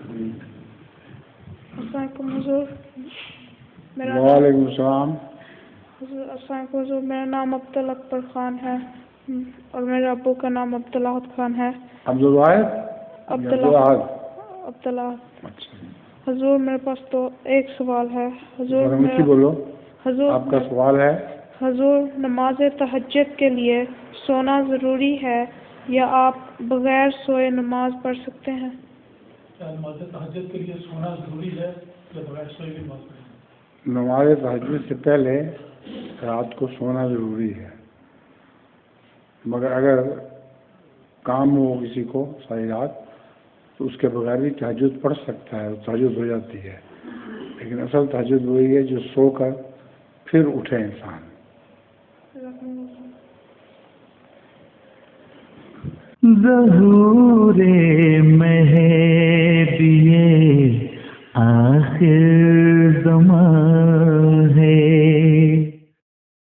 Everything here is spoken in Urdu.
السلام علیکم حضور. وعلیکم السلام. السلام علیکم حضور. میرا نام عبداللہ اکبر خان ہے اور میرے ابو کا نام عبداللہ خان ہے. عبداللہ. اچھا حضور میرے پاس تو ایک سوال ہے. حضور بولو. حضور آپ کا سوال ہے؟ حضور نماز تہجد کے لیے سونا ضروری ہے یا آپ بغیر سوئے نماز پڑھ سکتے ہیں؟ نماز تہجد کے لیے سونا ضروری ہے یا بغیر سوئے بھی نماز پڑھیں؟ نماز تہجد سے پہلے رات کو سونا ضروری ہے، مگر اگر کام ہو کسی کو ساری رات تو اس کے بغیر بھی تہجد پڑھ سکتا ہے، تہجد ہو جاتی ہے. لیکن اصل تہجد وہی ہے جو سو کر پھر اٹھے انسان. ظہور مہدی آخر زمان